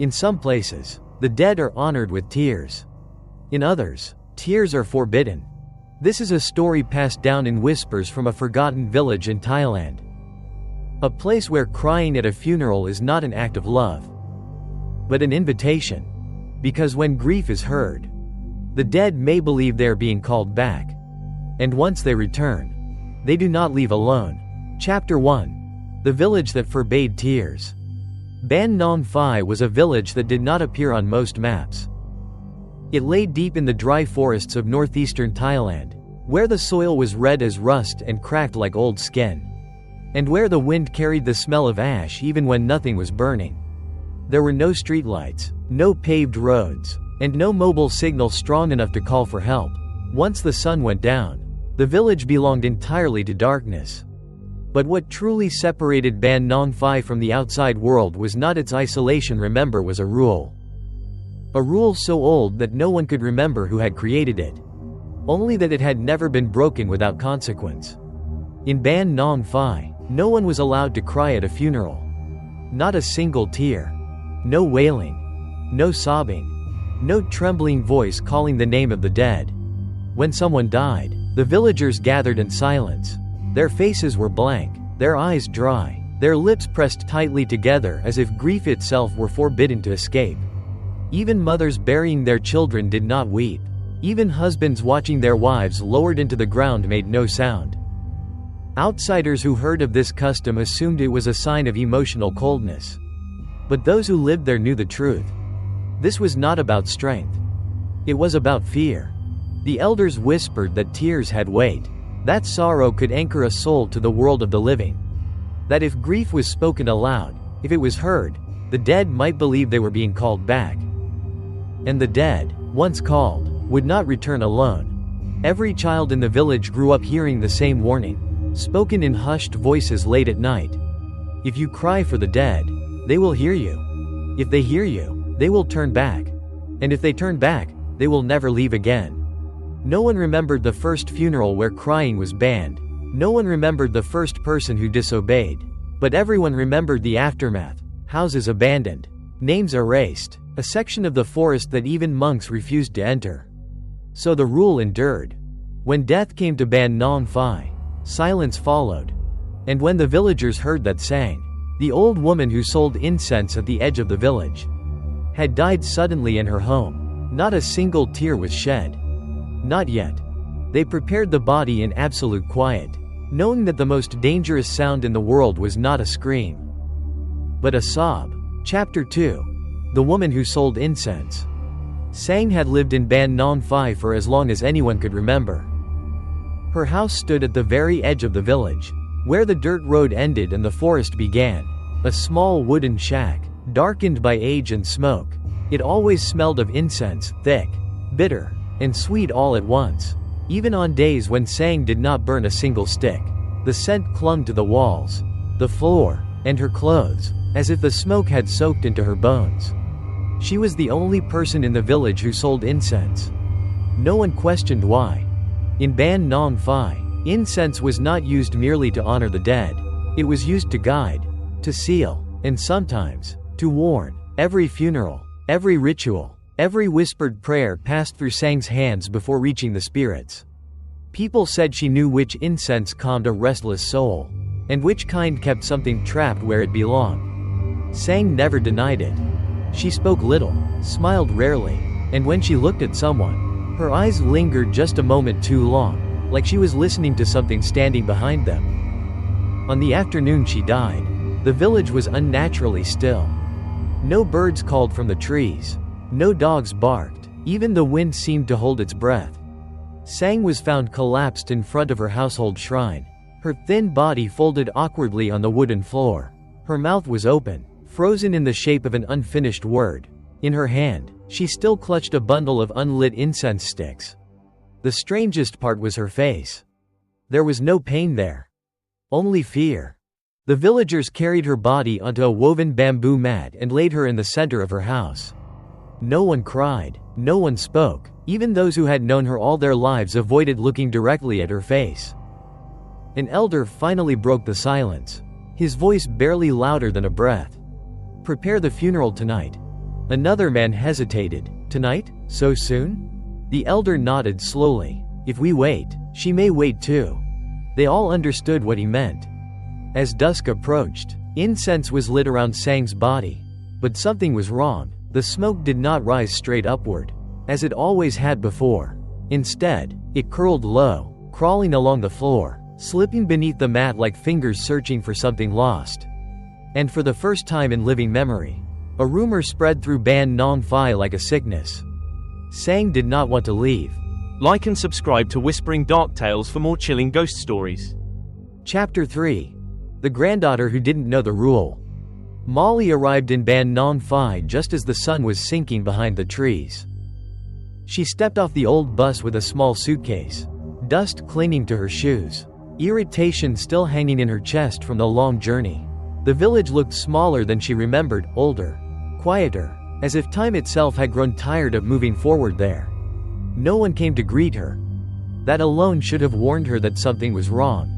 In some places, the dead are honored with tears. In others, tears are forbidden. This is a story passed down in whispers from a forgotten village in Thailand. A place where crying at a funeral is not an act of love, but an invitation. Because when grief is heard, the dead may believe they are being called back. And once they return, they do not leave alone. Chapter 1. The Village That Forbade Tears. Ban Nong Phai was a village that did not appear on most maps. It lay deep in the dry forests of northeastern Thailand, where the soil was red as rust and cracked like old skin, and where the wind carried the smell of ash even when nothing was burning. There were no streetlights, no paved roads, and no mobile signal strong enough to call for help. Once the sun went down, the village belonged entirely to darkness. But what truly separated Ban Nong Phai from the outside world was not its isolation. Remember, was a rule. A rule so old that no one could remember who had created it. Only that it had never been broken without consequence. In Ban Nong Phai, no one was allowed to cry at a funeral. Not a single tear. No wailing. No sobbing. No trembling voice calling the name of the dead. When someone died, the villagers gathered in silence. Their faces were blank, their eyes dry, their lips pressed tightly together as if grief itself were forbidden to escape. Even mothers burying their children did not weep. Even husbands watching their wives lowered into the ground made no sound. Outsiders who heard of this custom assumed it was a sign of emotional coldness. But those who lived there knew the truth. This was not about strength. It was about fear. The elders whispered that tears had weight. That sorrow could anchor a soul to the world of the living. That if grief was spoken aloud, if it was heard, the dead might believe they were being called back. And the dead, once called, would not return alone. Every child in the village grew up hearing the same warning, spoken in hushed voices late at night. If you cry for the dead, they will hear you. If they hear you, they will turn back. And if they turn back, they will never leave again. No one remembered the first funeral where crying was banned. No one remembered the first person who disobeyed. But everyone remembered the aftermath. Houses abandoned. Names erased. A section of the forest that even monks refused to enter. So the rule endured. When death came to Ban Nong Phai, silence followed. And when the villagers heard that sang, the old woman who sold incense at the edge of the village had died suddenly in her home. Not a single tear was shed. Not yet. They prepared the body in absolute quiet, knowing that the most dangerous sound in the world was not a scream, but a sob. Chapter 2. The Woman Who Sold Incense. Sang had lived in Ban Nong Phai for as long as anyone could remember. Her house stood at the very edge of the village, where the dirt road ended and the forest began. A small wooden shack, darkened by age and smoke. It always smelled of incense, thick, bitter, and sweet all at once. Even on days when Sang did not burn a single stick, the scent clung to the walls, the floor, and her clothes, as if the smoke had soaked into her bones. She was the only person in the village who sold incense. No one questioned why. In Ban Nong Phai, incense was not used merely to honor the dead. It was used to guide, to seal, and sometimes, to warn. Every funeral, every ritual, every whispered prayer passed through Sang's hands before reaching the spirits. People said she knew which incense calmed a restless soul, and which kind kept something trapped where it belonged. Sang never denied it. She spoke little, smiled rarely, and when she looked at someone, her eyes lingered just a moment too long, like she was listening to something standing behind them. On the afternoon she died, the village was unnaturally still. No birds called from the trees. No dogs barked. Even the wind seemed to hold its breath. Sang was found collapsed in front of her household shrine, her thin body folded awkwardly on the wooden floor. Her mouth was open, frozen in the shape of an unfinished word. In her hand, she still clutched a bundle of unlit incense sticks. The strangest part was her face. There was no pain there. Only fear. The villagers carried her body onto a woven bamboo mat and laid her in the center of her house. No one cried, no one spoke. Even those who had known her all their lives avoided looking directly at her face. An elder finally broke the silence, his voice barely louder than a breath. "Prepare the funeral tonight. Another man hesitated. Tonight? So soon? The elder nodded slowly. If we wait, she may wait too. They all understood what he meant. As dusk approached, incense was lit around Sang's body. But something was wrong. The smoke did not rise straight upward, as it always had before. Instead, it curled low, crawling along the floor, slipping beneath the mat like fingers searching for something lost. And for the first time in living memory, a rumor spread through Ban Nong Phai like a sickness. Sang did not want to leave. Like and subscribe to Whispering Dark Tales for more chilling ghost stories. Chapter 3. The Granddaughter Who Didn't Know the Rule. Molly arrived in Ban Nong Phai just as the sun was sinking behind the trees. She stepped off the old bus with a small suitcase, dust clinging to her shoes, irritation still hanging in her chest from the long journey. The village looked smaller than she remembered, older, quieter, as if time itself had grown tired of moving forward there. No one came to greet her. That alone should have warned her that something was wrong.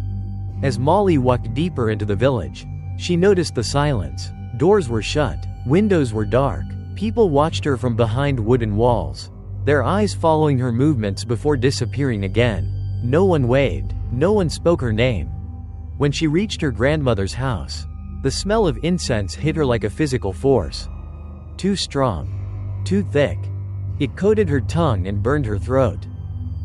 As Molly walked deeper into the village, she noticed the silence. Doors were shut, windows were dark, people watched her from behind wooden walls, their eyes following her movements before disappearing again. No one waved, no one spoke her name. When she reached her grandmother's house, the smell of incense hit her like a physical force. Too strong, too thick. It coated her tongue and burned her throat.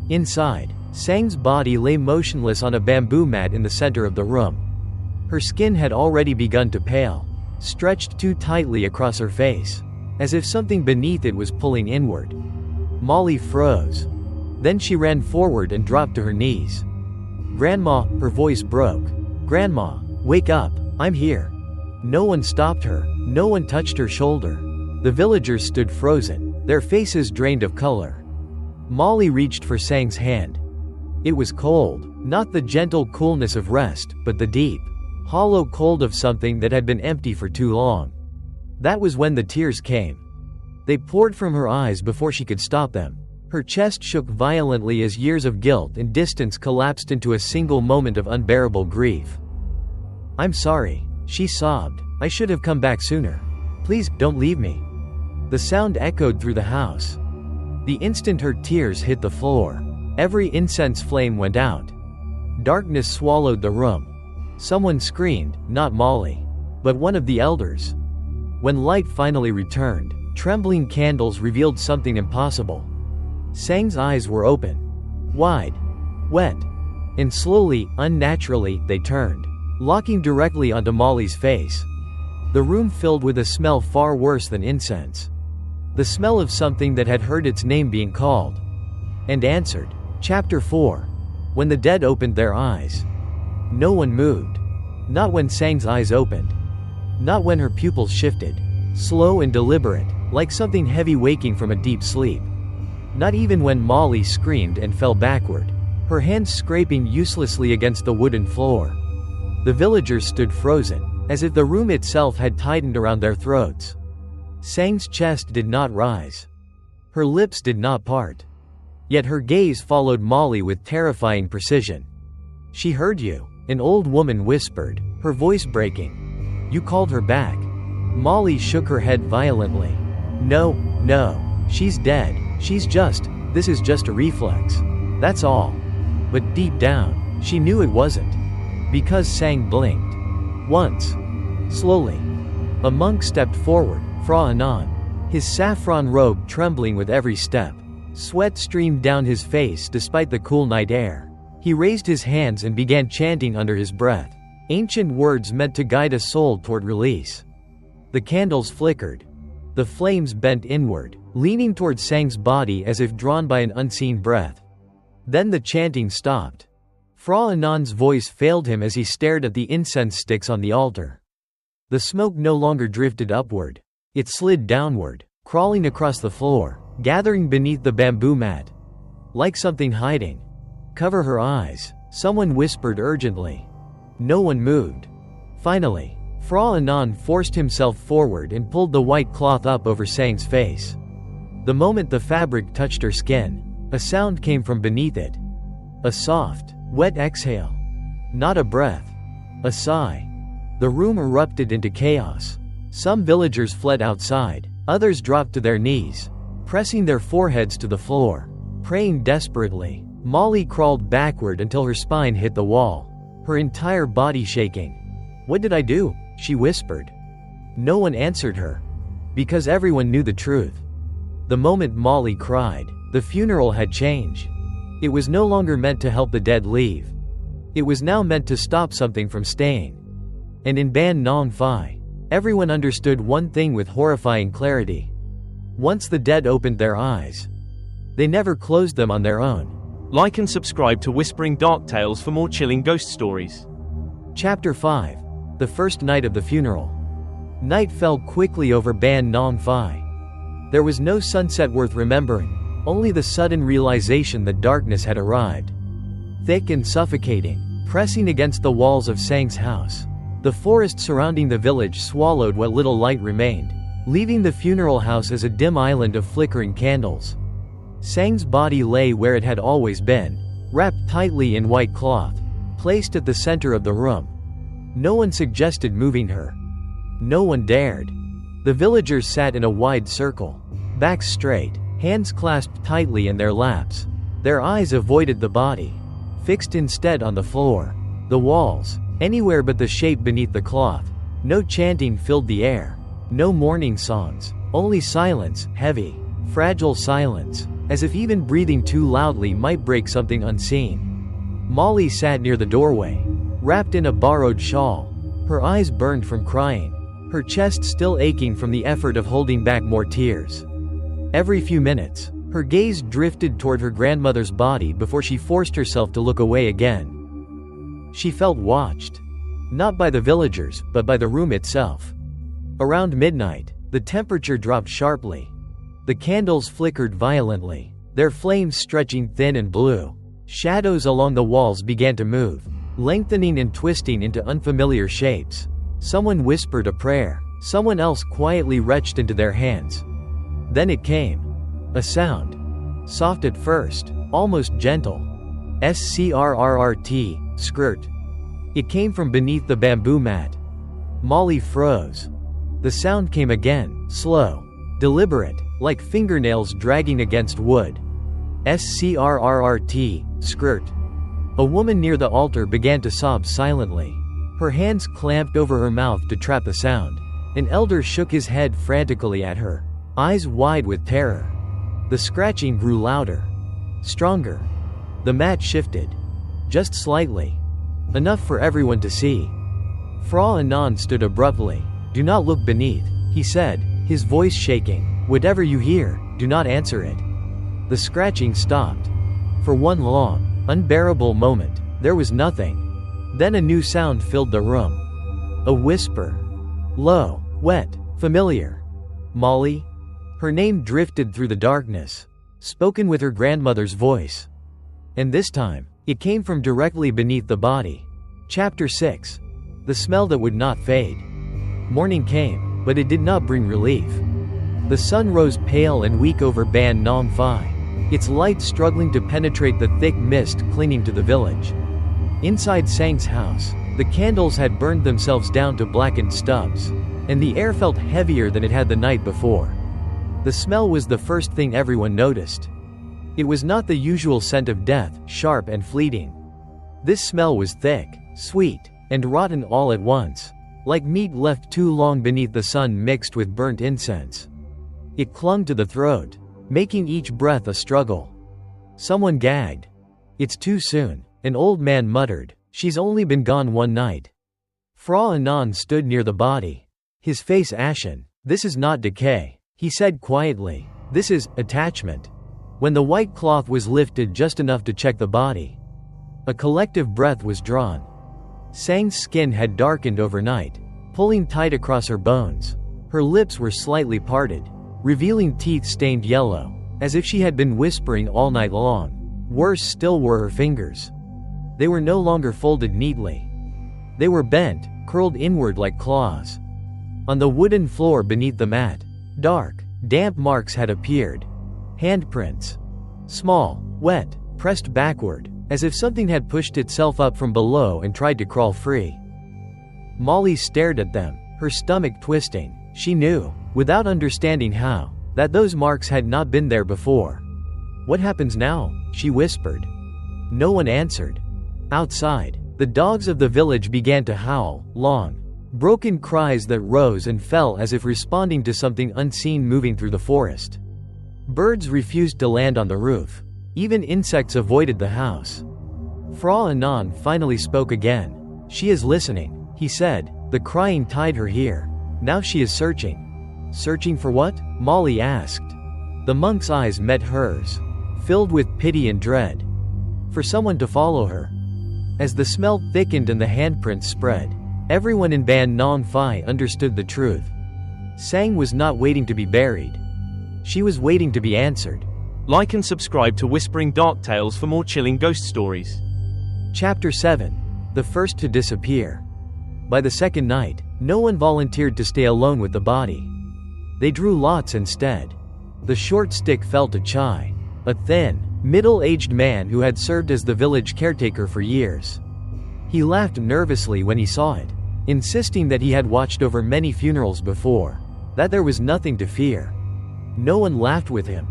Inside, Sang's body lay motionless on a bamboo mat in the center of the room. Her skin had already begun to pale, stretched too tightly across her face, as if something beneath it was pulling inward. Molly froze. Then she ran forward and dropped to her knees. "Grandma," her voice broke. "Grandma, wake up, I'm here." No one stopped her, no one touched her shoulder. The villagers stood frozen, their faces drained of color. Molly reached for Sang's hand. It was cold, not the gentle coolness of rest, but the deep, hollow cold of something that had been empty for too long. That was when the tears came. They poured from her eyes before she could stop them. Her chest shook violently as years of guilt and distance collapsed into a single moment of unbearable grief. "I'm sorry," she sobbed. "I should have come back sooner. Please, don't leave me." The sound echoed through the house. The instant her tears hit the floor, every incense flame went out. Darkness swallowed the room. Someone screamed, not Molly, but one of the elders. When light finally returned, trembling candles revealed something impossible. Sang's eyes were open, wide, wet, and slowly, unnaturally, they turned, locking directly onto Molly's face. The room filled with a smell far worse than incense. The smell of something that had heard its name being called and answered. Chapter 4. When the dead opened their eyes. No one moved. Not when Sang's eyes opened. Not when her pupils shifted, slow and deliberate, like something heavy waking from a deep sleep. Not even when Molly screamed and fell backward, her hands scraping uselessly against the wooden floor. The villagers stood frozen, as if the room itself had tightened around their throats. Sang's chest did not rise. Her lips did not part. Yet her gaze followed Molly with terrifying precision. "She heard you," an old woman whispered, her voice breaking. "You called her back." Molly shook her head violently. No, she's dead. This is just a reflex. That's all." But deep down, she knew it wasn't. Because Sang blinked. Once. Slowly. A monk stepped forward, Fra Anan, his saffron robe trembling with every step. Sweat streamed down his face despite the cool night air. He raised his hands and began chanting under his breath, ancient words meant to guide a soul toward release. The candles flickered. The flames bent inward, leaning toward Sang's body as if drawn by an unseen breath. Then the chanting stopped. Fra Anan's voice failed him as he stared at the incense sticks on the altar. The smoke no longer drifted upward. It slid downward, crawling across the floor, gathering beneath the bamboo mat. Like something hiding. "Cover her eyes," someone whispered urgently. No one moved. Finally, Fra Anan forced himself forward and pulled the white cloth up over Sang's face. The moment the fabric touched her skin, a sound came from beneath it. A soft, wet exhale. Not a breath. A sigh. The room erupted into chaos. Some villagers fled outside, Others dropped to their knees, pressing their foreheads to the floor, praying desperately. Molly crawled backward until her spine hit the wall, her entire body shaking. "What did I do?" she whispered. No one answered her, because everyone knew the truth. The moment Molly cried, the funeral had changed. It was no longer meant to help the dead leave. It was now meant to stop something from staying. And in Ban Nong Phai, everyone understood one thing with horrifying clarity. Once the dead opened their eyes, they never closed them on their own. Like and subscribe to Whispering Dark Tales for more chilling ghost stories. Chapter 5. The First Night of the Funeral. Night fell quickly over Ban Nong Phai. There was no sunset worth remembering, only the sudden realization that darkness had arrived. Thick and suffocating, pressing against the walls of Sang's house, the forest surrounding the village swallowed what little light remained, leaving the funeral house as a dim island of flickering candles. Sang's body lay where it had always been, wrapped tightly in white cloth, placed at the center of the room. No one suggested moving her. No one dared. The villagers sat in a wide circle, backs straight, hands clasped tightly in their laps. Their eyes avoided the body, fixed instead on the floor, the walls, anywhere but the shape beneath the cloth. No chanting filled the air, no mourning songs, only silence, heavy, fragile silence, as if even breathing too loudly might break something unseen. Molly sat near the doorway, wrapped in a borrowed shawl. Her eyes burned from crying, her chest still aching from the effort of holding back more tears. Every few minutes, her gaze drifted toward her grandmother's body before she forced herself to look away again. She felt watched, not by the villagers, but by the room itself. Around midnight, the temperature dropped sharply. The candles flickered violently, their flames stretching thin and blue. Shadows along the walls began to move, lengthening and twisting into unfamiliar shapes. Someone whispered a prayer, someone else quietly retched into their hands. Then it came. A sound. Soft at first, almost gentle. Skrrt, skirt. It came from beneath the bamboo mat. Molly froze. The sound came again, slow, deliberate, like fingernails dragging against wood. Skrrt, skirt. A woman near the altar began to sob silently. Her hands clamped over her mouth to trap the sound. An elder shook his head frantically at her, eyes wide with terror. The scratching grew louder, stronger. The mat shifted, just slightly, enough for everyone to see. Fra Anand stood abruptly. "Do not look beneath," he said, his voice shaking. "Whatever you hear, do not answer it." The scratching stopped. For one long, unbearable moment, there was nothing. Then a new sound filled the room. A whisper. Low, wet, familiar. "Molly?" Her name drifted through the darkness, spoken with her grandmother's voice. And this time, it came from directly beneath the body. Chapter 6. The smell that would not fade. Morning came, but it did not bring relief. The sun rose pale and weak over Ban Nong Phai, its light struggling to penetrate the thick mist clinging to the village. Inside Sang's house, the candles had burned themselves down to blackened stubs, and the air felt heavier than it had the night before. The smell was the first thing everyone noticed. It was not the usual scent of death, sharp and fleeting. This smell was thick, sweet, and rotten all at once, like meat left too long beneath the sun mixed with burnt incense. It clung to the throat, making each breath a struggle. Someone gagged. "It's too soon," an old man muttered. "She's only been gone one night." Fra Anand stood near the body, his face ashen. "This is not decay," he said quietly. "This is attachment." When the white cloth was lifted just enough to check the body, a collective breath was drawn. Sang's skin had darkened overnight, pulling tight across her bones. Her lips were slightly parted, revealing teeth stained yellow, as if she had been whispering all night long. Worse still were her fingers. They were no longer folded neatly. They were bent, curled inward like claws. On the wooden floor beneath the mat, dark, damp marks had appeared. Handprints. Small, wet, pressed backward, as if something had pushed itself up from below and tried to crawl free. Molly stared at them, her stomach twisting. She knew, without understanding how, that those marks had not been there before. "What happens now?" she whispered. No one answered. Outside, the dogs of the village began to howl, long, broken cries that rose and fell as if responding to something unseen moving through the forest. Birds refused to land on the roof. Even insects avoided the house. Fra Anon finally spoke again. "She is listening," he said. "The crying tied her here. Now she is searching." "Searching for what?" Molly asked. The monk's eyes met hers, filled with pity and dread. "For someone to follow her." As the smell thickened and the handprints spread, everyone in Ban Non Phi understood the truth. Sang was not waiting to be buried. She was waiting to be answered. Like and subscribe to Whispering Dark Tales for more chilling ghost stories. Chapter 7. The First to Disappear. By the second night, no one volunteered to stay alone with the body. They drew lots instead. The short stick fell to Chai, a thin, middle-aged man who had served as the village caretaker for years. He laughed nervously when he saw it, insisting that he had watched over many funerals before, that there was nothing to fear. No one laughed with him.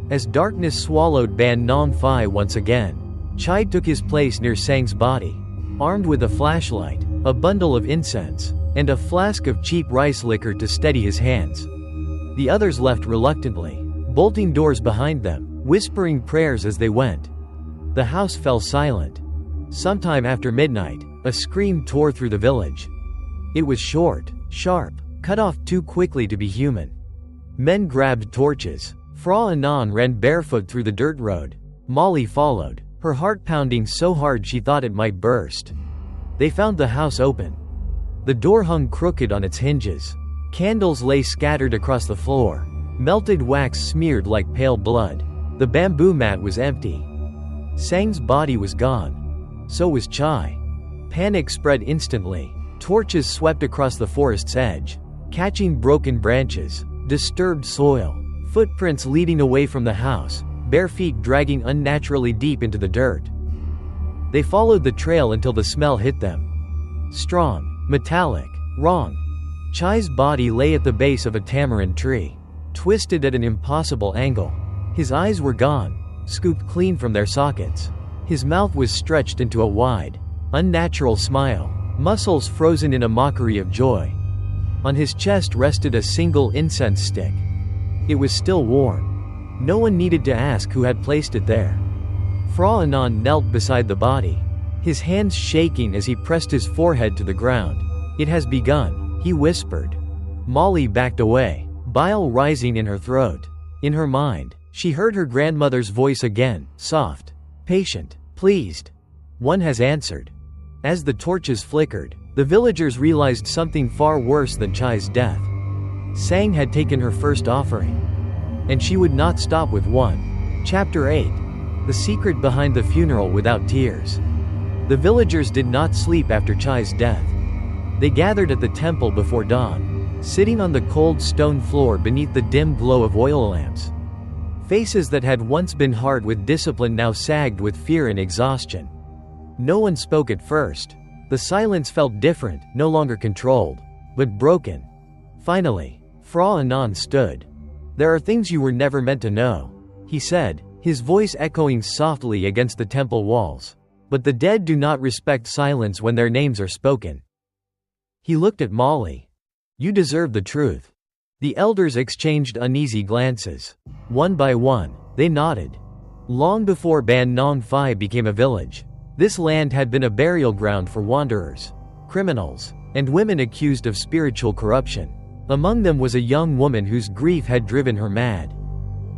As darkness swallowed Ban Non Phi once again, Chai took his place near Sang's body, armed with a flashlight, a bundle of incense, and a flask of cheap rice liquor to steady his hands. The others left reluctantly, bolting doors behind them, whispering prayers as they went. The house fell silent. Sometime after midnight, a scream tore through the village. It was short, sharp, cut off too quickly to be human. Men grabbed torches. Fra Anon ran barefoot through the dirt road. Molly followed, her heart pounding so hard she thought it might burst. They found the house open. The door hung crooked on its hinges. Candles lay scattered across the floor. Melted wax smeared like pale blood. The bamboo mat was empty. Sang's body was gone. So was Chai. Panic spread instantly. Torches swept across the forest's edge, catching broken branches, disturbed soil, footprints leading away from the house, bare feet dragging unnaturally deep into the dirt. They followed the trail until the smell hit them. Strong, metallic, wrong. Chai's body lay at the base of a tamarind tree, twisted at an impossible angle. His eyes were gone, scooped clean from their sockets. His mouth was stretched into a wide, unnatural smile, muscles frozen in a mockery of joy. On his chest rested a single incense stick. It was still warm. No one needed to ask who had placed it there. Fra Anon knelt beside the body, his hands shaking as he pressed his forehead to the ground. "It has begun," he whispered. Molly backed away, bile rising in her throat. In her mind, she heard her grandmother's voice again, soft, patient, pleased. "One has answered." As the torches flickered, the villagers realized something far worse than Chai's death. Sang had taken her first offering, and she would not stop with one. Chapter 8. The Secret Behind the Funeral Without Tears. The villagers did not sleep after Chai's death. They gathered at the temple before dawn, sitting on the cold stone floor beneath the dim glow of oil lamps. Faces that had once been hard with discipline now sagged with fear and exhaustion. No one spoke at first. The silence felt different, no longer controlled, but broken. Finally, Fra Anon stood. "There are things you were never meant to know," he said, his voice echoing softly against the temple walls. "But the dead do not respect silence when their names are spoken." He looked at Molly. "You deserve the truth." The elders exchanged uneasy glances. One by one, they nodded. Long before Ban Non Phi became a village, this land had been a burial ground for wanderers, criminals, and women accused of spiritual corruption. Among them was a young woman whose grief had driven her mad.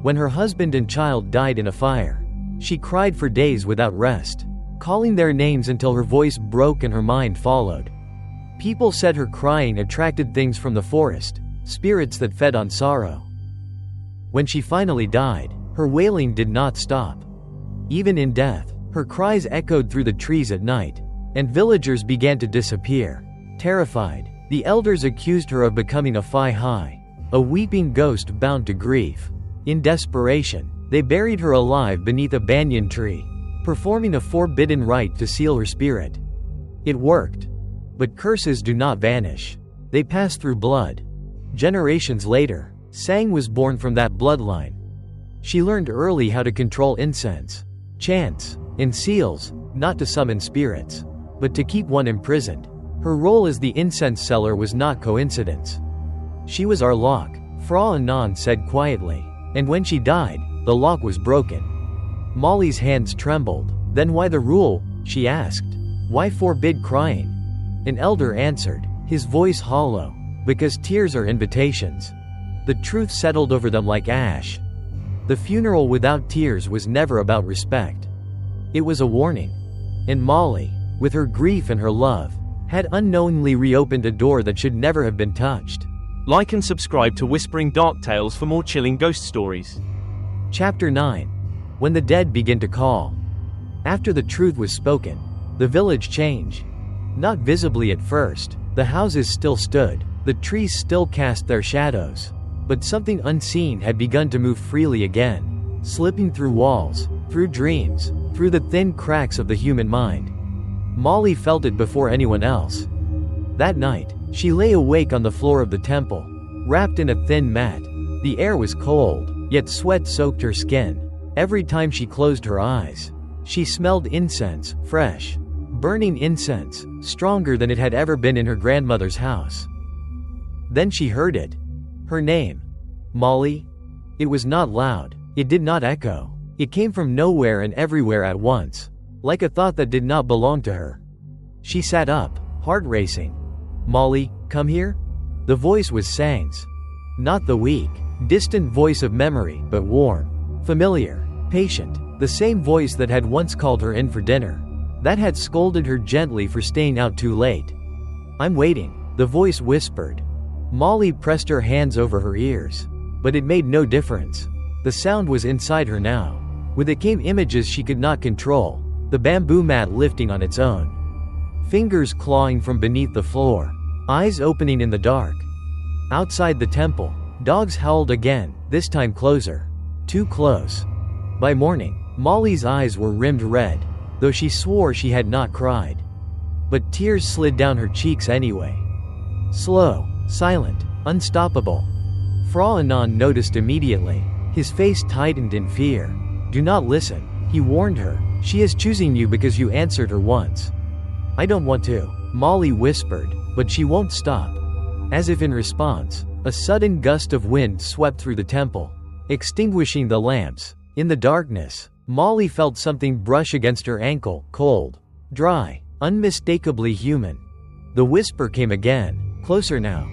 When her husband and child died in a fire, she cried for days without rest, calling their names until her voice broke and her mind followed. People said her crying attracted things from the forest, spirits that fed on sorrow. When she finally died, her wailing did not stop. Even in death, her cries echoed through the trees at night, and villagers began to disappear. Terrified, the elders accused her of becoming a Phi Hai, a weeping ghost bound to grief. In desperation, they buried her alive beneath a banyan tree, performing a forbidden rite to seal her spirit. It worked. But curses do not vanish. They pass through blood. Generations later, Sang was born from that bloodline. She learned early how to control incense, chants, and seals, not to summon spirits, but to keep one imprisoned. Her role as the incense seller was not coincidence. She was our lock, Fra Anon said quietly, and when she died, the lock was broken. Molly's hands trembled. Then why the rule? She asked. Why forbid crying? An elder answered, his voice hollow, because tears are invitations. The truth settled over them like ash. The funeral without tears was never about respect. It was a warning. And Molly, with her grief and her love, had unknowingly reopened a door that should never have been touched. Like and subscribe to Whispering Dark Tales for more chilling ghost stories. Chapter 9. When the dead begin to call. After the truth was spoken, the village changed. Not visibly at first, the houses still stood, the trees still cast their shadows. But something unseen had begun to move freely again, slipping through walls, through dreams, through the thin cracks of the human mind. Molly felt it before anyone else. That night, she lay awake on the floor of the temple, wrapped in a thin mat. The air was cold, yet sweat soaked her skin. Every time she closed her eyes, she smelled incense, fresh, burning incense, stronger than it had ever been in her grandmother's house. Then she heard it. Her name. Molly? It was not loud. It did not echo. It came from nowhere and everywhere at once, like a thought that did not belong to her. She sat up, heart racing. Molly, come here? The voice was Sang's. Not the weak, distant voice of memory, but warm, familiar, patient, the same voice that had once called her in for dinner, that had scolded her gently for staying out too late. I'm waiting, the voice whispered. Molly pressed her hands over her ears. But it made no difference. The sound was inside her now. With it came images she could not control, the bamboo mat lifting on its own, fingers clawing from beneath the floor, eyes opening in the dark. Outside the temple, dogs howled again, this time closer. Too close. By morning, Molly's eyes were rimmed red, though she swore she had not cried. But tears slid down her cheeks anyway. Slow, silent, unstoppable. Fra Anon noticed immediately. His face tightened in fear. Do not listen, he warned her. She is choosing you because you answered her once. I don't want to, Molly whispered, but she won't stop. As if in response, a sudden gust of wind swept through the temple, extinguishing the lamps. In the darkness, Molly felt something brush against her ankle, cold, dry, unmistakably human. The whisper came again, closer now.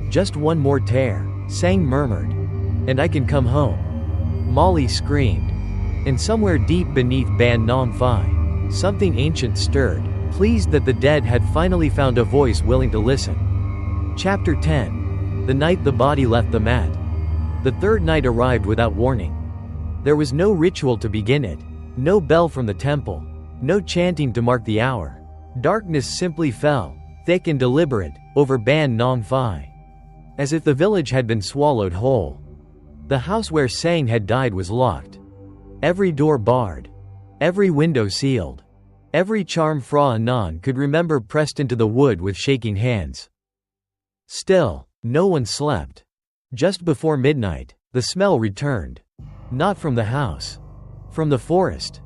Just one more tear, Sang murmured. And I can come home. Molly screamed. And somewhere deep beneath Ban Nong Phi, something ancient stirred, pleased that the dead had finally found a voice willing to listen. Chapter 10. The night the body left the mat. The third night arrived without warning. There was no ritual to begin it, no bell from the temple, no chanting to mark the hour. Darkness simply fell, thick and deliberate, over Ban Nong Phi, as if the village had been swallowed whole. The house where Sang had died was locked. Every door barred. Every window sealed. Every charm Fra Anon could remember pressed into the wood with shaking hands. Still, no one slept. Just before midnight, the smell returned. Not from the house. From the forest.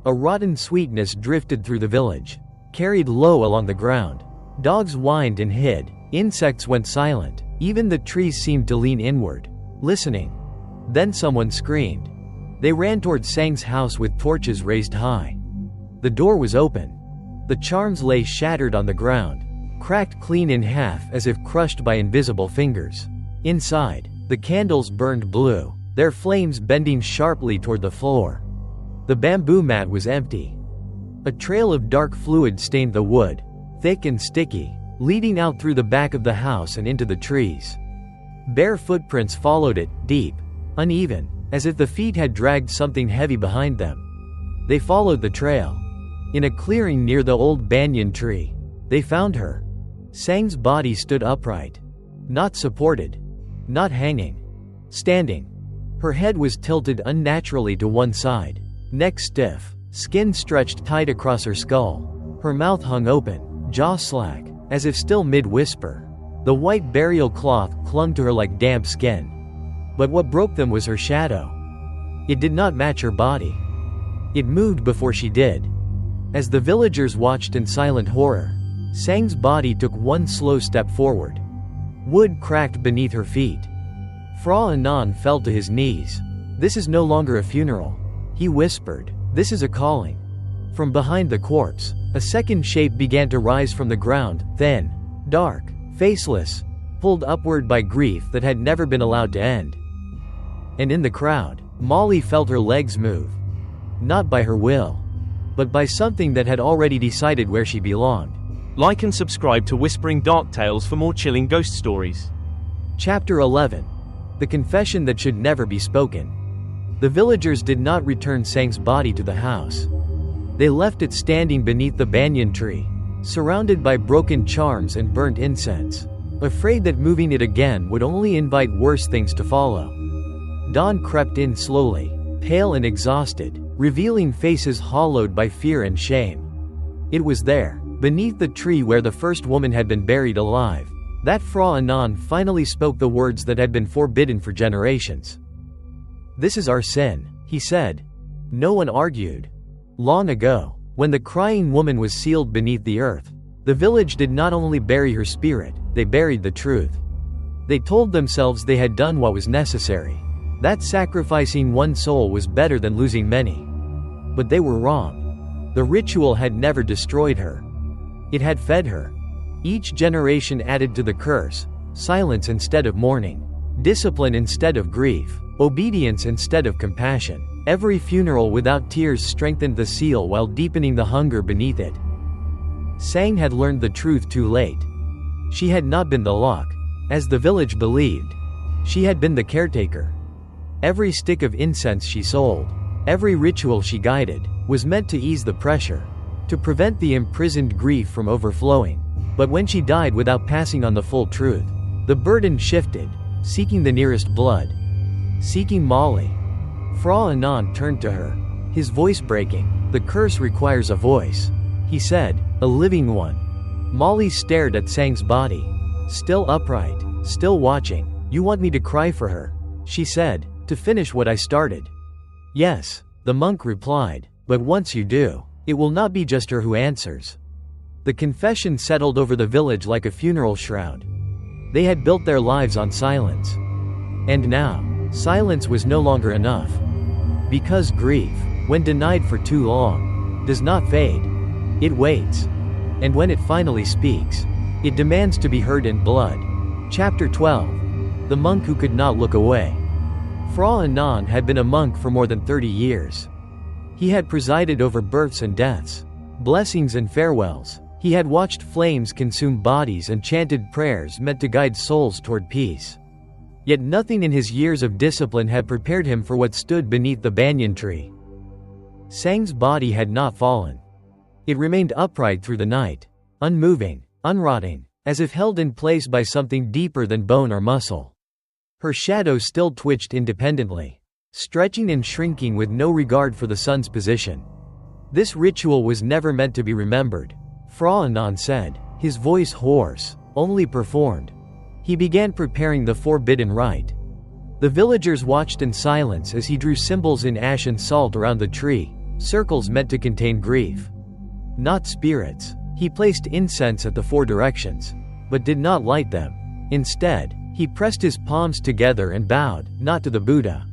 A rotten sweetness drifted through the village, carried low along the ground. Dogs whined and hid. Insects went silent. Even the trees seemed to lean inward, listening. Then someone screamed. They ran toward Sang's house with torches raised high. The door was open. The charms lay shattered on the ground, cracked clean in half as if crushed by invisible fingers. Inside, the candles burned blue, their flames bending sharply toward the floor. The bamboo mat was empty. A trail of dark fluid stained the wood, thick and sticky, leading out through the back of the house and into the trees. Bare footprints followed it, deep, uneven, as if the feet had dragged something heavy behind them. They followed the trail. In a clearing near the old banyan tree, they found her. Sang's body stood upright. Not supported. Not hanging. Standing. Her head was tilted unnaturally to one side. Neck stiff. Skin stretched tight across her skull. Her mouth hung open, jaw slack, as if still mid-whisper. The white burial cloth clung to her like damp skin. But what broke them was her shadow. It did not match her body. It moved before she did. As the villagers watched in silent horror, Sang's body took one slow step forward. Wood cracked beneath her feet. Fra Anan fell to his knees. "This is no longer a funeral," he whispered. "This is a calling." From behind the corpse, a second shape began to rise from the ground, thin, dark, faceless, pulled upward by grief that had never been allowed to end. And in the crowd, Molly felt her legs move. Not by her will, but by something that had already decided where she belonged. Like and subscribe to Whispering Dark Tales for more chilling ghost stories. Chapter 11. The Confession That Should Never Be Spoken. The villagers did not return Sang's body to the house. They left it standing beneath the banyan tree, surrounded by broken charms and burnt incense, afraid that moving it again would only invite worse things to follow. Dawn crept in slowly, pale and exhausted, revealing faces hollowed by fear and shame. It was there, beneath the tree where the first woman had been buried alive, that Fra Anan finally spoke the words that had been forbidden for generations. "This is our sin," he said. No one argued. Long ago, when the crying woman was sealed beneath the earth, the village did not only bury her spirit, they buried the truth. They told themselves they had done what was necessary, that sacrificing one soul was better than losing many. But they were wrong. The ritual had never destroyed her. It had fed her. Each generation added to the curse: silence instead of mourning, discipline instead of grief, obedience instead of compassion. Every funeral without tears strengthened the seal while deepening the hunger beneath it. Sang had learned the truth too late. She had not been the lock, as the village believed. She had been the caretaker. Every stick of incense she sold, every ritual she guided, was meant to ease the pressure, to prevent the imprisoned grief from overflowing. But when she died without passing on the full truth, the burden shifted, seeking the nearest blood, seeking Molly. Fra Anan turned to her, his voice breaking. "The curse requires a voice," he said, "a living one." Molly stared at Sang's body, still upright, still watching. "You want me to cry for her?" she said, "to finish what I started?" "Yes," the monk replied, "but once you do, it will not be just her who answers." The confession settled over the village like a funeral shroud. They had built their lives on silence. And now, silence was no longer enough. Because grief, when denied for too long, does not fade. It waits. And when it finally speaks, it demands to be heard in blood. Chapter 12. The Monk Who Could Not Look Away. Fra Anan had been a monk for more than 30 years. He had presided over births and deaths, blessings and farewells. He had watched flames consume bodies and chanted prayers meant to guide souls toward peace. Yet nothing in his years of discipline had prepared him for what stood beneath the banyan tree. Sang's body had not fallen. It remained upright through the night, unmoving, unrotting, as if held in place by something deeper than bone or muscle. Her shadow still twitched independently, stretching and shrinking with no regard for the sun's position. This ritual was never meant to be remembered, Fra Anan said, his voice hoarse, only performed. He began preparing the forbidden rite. The villagers watched in silence as he drew symbols in ash and salt around the tree, circles meant to contain grief, not spirits. He placed incense at the four directions, but did not light them. Instead, he pressed his palms together and bowed, not to the Buddha,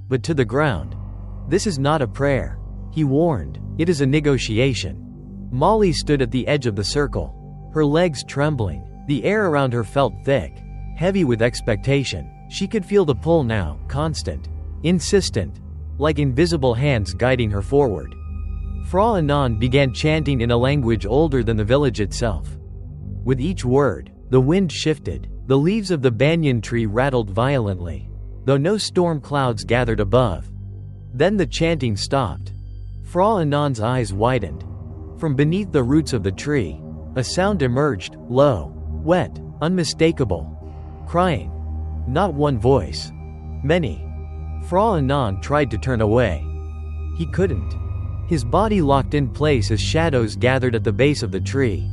but to the ground. "This is not a prayer," he warned. "It is a negotiation." Molly stood at the edge of the circle, her legs trembling. The air around her felt thick, heavy with expectation. She could feel the pull now, constant, insistent, like invisible hands guiding her forward. Fra Anan began chanting in a language older than the village itself. With each word, the wind shifted, the leaves of the banyan tree rattled violently, though no storm clouds gathered above. Then the chanting stopped. Fra Anan's eyes widened. From beneath the roots of the tree, a sound emerged, low, wet, unmistakable. Crying. Not one voice. Many. Fra Anan tried to turn away. He couldn't. His body locked in place as shadows gathered at the base of the tree,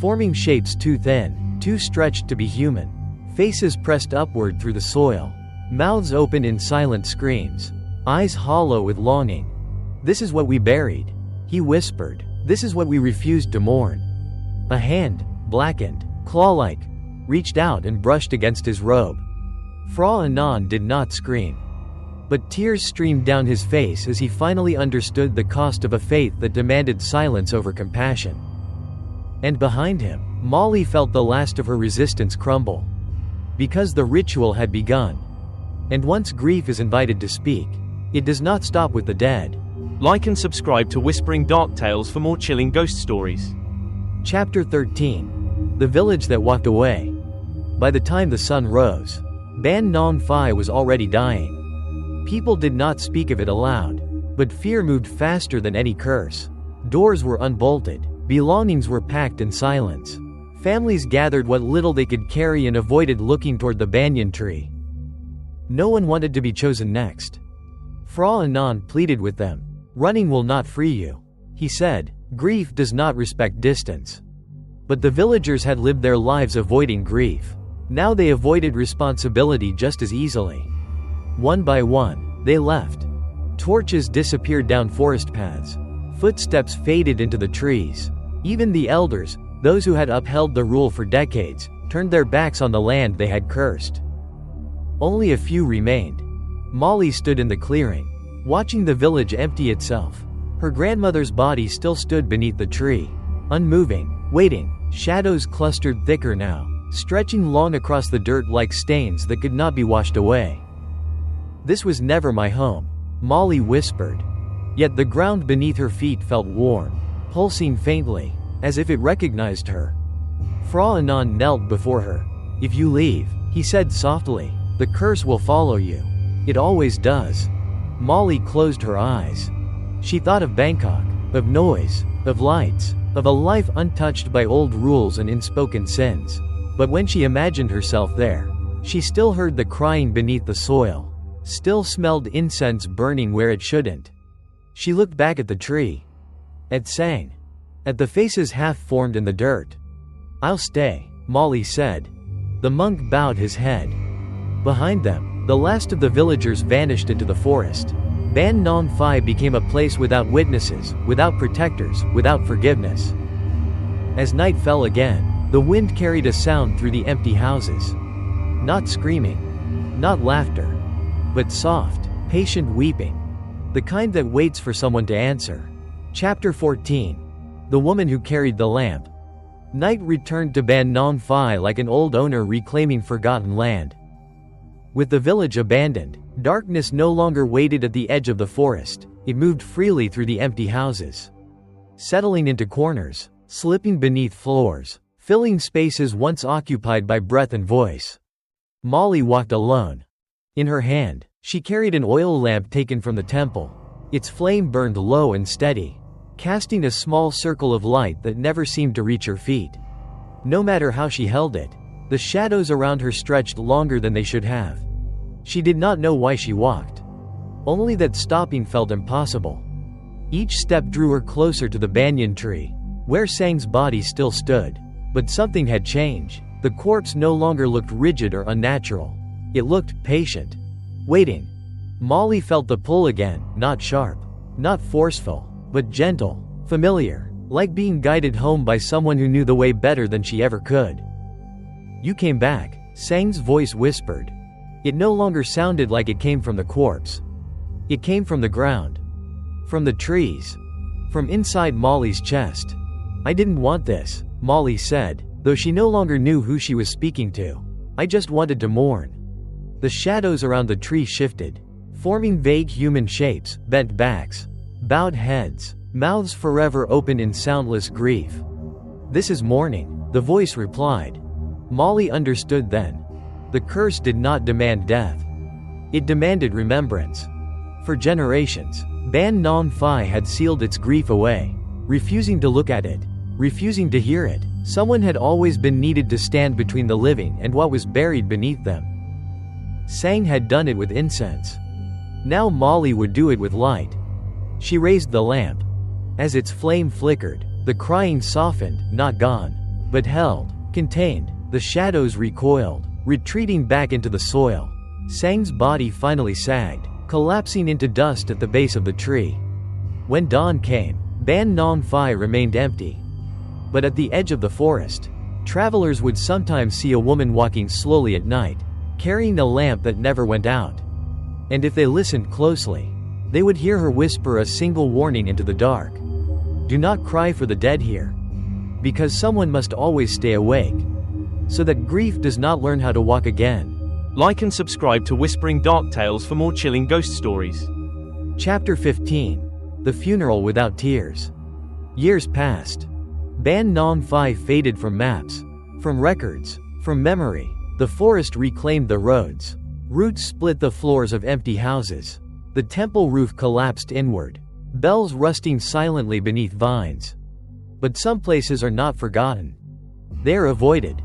forming shapes too thin, too stretched to be human. Faces pressed upward through the soil. Mouths open in silent screams. Eyes hollow with longing. "This is what we buried," he whispered. "This is what we refused to mourn." A hand, blackened, claw-like, reached out and brushed against his robe. Fra Anan did not scream, but tears streamed down his face as he finally understood the cost of a faith that demanded silence over compassion. And behind him, Molly felt the last of her resistance crumble. Because the ritual had begun. And once grief is invited to speak, it does not stop with the dead. Like and subscribe to Whispering Dark Tales for more chilling ghost stories. Chapter 13. The Village That Walked Away. By the time the sun rose, Ban Non Phai was already dying. People did not speak of it aloud, but fear moved faster than any curse. Doors were unbolted, belongings were packed in silence. Families gathered what little they could carry and avoided looking toward the banyan tree. No one wanted to be chosen next. Fra Anan pleaded with them. "Running will not free you," he said. "Grief does not respect distance." But the villagers had lived their lives avoiding grief. Now they avoided responsibility just as easily. One by one, they left. Torches disappeared down forest paths. Footsteps faded into the trees. Even the elders, those who had upheld the rule for decades, turned their backs on the land they had cursed. Only a few remained. Molly stood in the clearing, watching the village empty itself. Her grandmother's body still stood beneath the tree, unmoving, waiting. Shadows clustered thicker now, stretching long across the dirt like stains that could not be washed away. "This was never my home," Molly whispered. Yet the ground beneath her feet felt warm, pulsing faintly, as if it recognized her. Fra Anan knelt before her. "If you leave," he said softly, "the curse will follow you. It always does." Molly closed her eyes. She thought of Bangkok, of noise, of lights, of a life untouched by old rules and unspoken sins. But when she imagined herself there, she still heard the crying beneath the soil, still smelled incense burning where it shouldn't. She looked back at the tree, at Sang, at the faces half formed in the dirt. "I'll stay," Molly said. The monk bowed his head. Behind them, the last of the villagers vanished into the forest. Ban Non Phai became a place without witnesses, without protectors, without forgiveness. As night fell again, the wind carried a sound through the empty houses. Not screaming, not laughter, but soft, patient weeping. The kind that waits for someone to answer. Chapter 14. The Woman Who Carried the Lamp. Night returned to Ban Non Phai like an old owner reclaiming forgotten land. With the village abandoned, darkness no longer waited at the edge of the forest. It moved freely through the empty houses, settling into corners, slipping beneath floors, filling spaces once occupied by breath and voice. Molly walked alone. In her hand, she carried an oil lamp taken from the temple. Its flame burned low and steady, casting a small circle of light that never seemed to reach her feet. No matter how she held it, the shadows around her stretched longer than they should have. She did not know why she walked, only that stopping felt impossible. Each step drew her closer to the banyan tree, where Sang's body still stood. But something had changed. The corpse no longer looked rigid or unnatural. It looked patient, waiting. Molly felt the pull again, not sharp, not forceful, but gentle, familiar, like being guided home by someone who knew the way better than she ever could. "You came back," Sang's voice whispered. It no longer sounded like it came from the corpse. It came from the ground, from the trees, from inside Molly's chest. "I didn't want this," Molly said, though she no longer knew who she was speaking to. "I just wanted to mourn." The shadows around the tree shifted, forming vague human shapes, bent backs, bowed heads, mouths forever open in soundless grief. "This is mourning," the voice replied. Molly understood then. The curse did not demand death. It demanded remembrance. For generations, Ban Non Phai had sealed its grief away, refusing to look at it, refusing to hear it. Someone had always been needed to stand between the living and what was buried beneath them. Sang had done it with incense. Now Molly would do it with light. She raised the lamp. As its flame flickered, the crying softened, not gone, but held, contained. The shadows recoiled, retreating back into the soil. Sang's body finally sagged, collapsing into dust at the base of the tree. When dawn came, Ban Nong Phai remained empty. But at the edge of the forest, travelers would sometimes see a woman walking slowly at night, carrying a lamp that never went out. And if they listened closely, they would hear her whisper a single warning into the dark. Do not cry for the dead here. Because someone must always stay awake, so that grief does not learn how to walk again. Like and subscribe to Whispering Dark Tales for more chilling ghost stories. Chapter 15. The Funeral Without Tears. Years passed. Ban Nong Phai faded from maps, from records, from memory. The forest reclaimed the roads. Roots split the floors of empty houses. The temple roof collapsed inward, bells rusting silently beneath vines. But some places are not forgotten. They are avoided.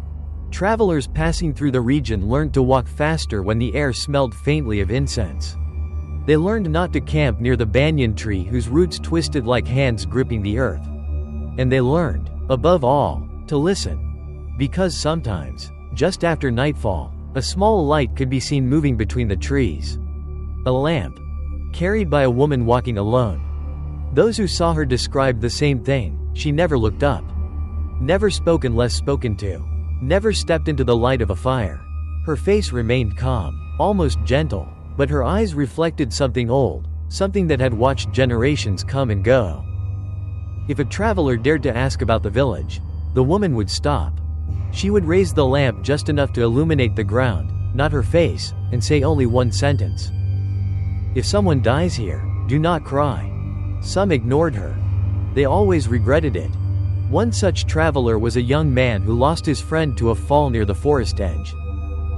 Travelers passing through the region learned to walk faster when the air smelled faintly of incense. They learned not to camp near the banyan tree whose roots twisted like hands gripping the earth. And they learned, above all, to listen. Because sometimes, just after nightfall, a small light could be seen moving between the trees. A lamp, carried by a woman walking alone. Those who saw her described the same thing. She never looked up. Never spoke unless spoken to. Never stepped into the light of a fire. Her face remained calm, almost gentle, but her eyes reflected something old, something that had watched generations come and go. If a traveler dared to ask about the village, the woman would stop. She would raise the lamp just enough to illuminate the ground, not her face, and say only one sentence. If someone dies here, do not cry. Some ignored her. They always regretted it. One such traveler was a young man who lost his friend to a fall near the forest edge.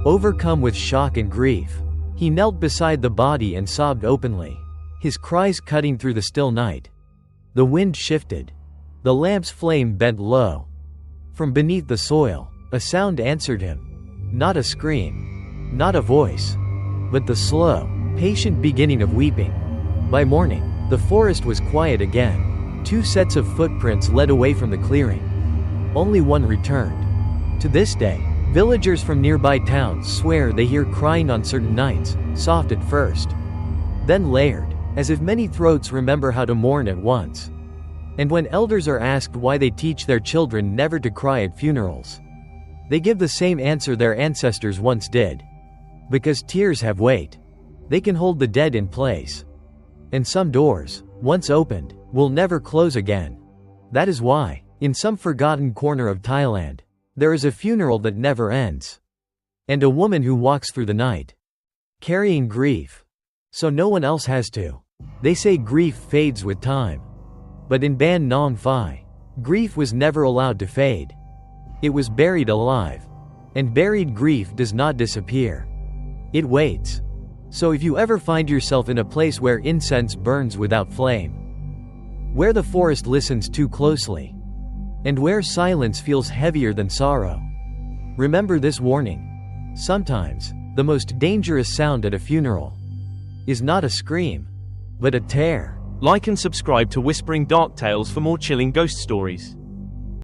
Overcome with shock and grief, he knelt beside the body and sobbed openly, his cries cutting through the still night. The wind shifted. The lamp's flame bent low. From beneath the soil, a sound answered him. Not a scream, not a voice, but the slow, patient beginning of weeping. By morning, the forest was quiet again. Two sets of footprints led away from the clearing. Only one returned. To this day, villagers from nearby towns swear they hear crying on certain nights, soft at first, then layered, as if many throats remember how to mourn at once. And when elders are asked why they teach their children never to cry at funerals, they give the same answer their ancestors once did. Because tears have weight. They can hold the dead in place. And some doors, once opened, will never close again. That is why, in some forgotten corner of Thailand, there is a funeral that never ends. And a woman who walks through the night, carrying grief, so no one else has to. They say grief fades with time. But in Ban Nong Phai, grief was never allowed to fade. It was buried alive. And buried grief does not disappear. It waits. So if you ever find yourself in a place where incense burns without flame, where the forest listens too closely, and where silence feels heavier than sorrow, remember this warning. Sometimes, the most dangerous sound at a funeral is not a scream, but a tear. Like and subscribe to Whispering Dark Tales for more chilling ghost stories.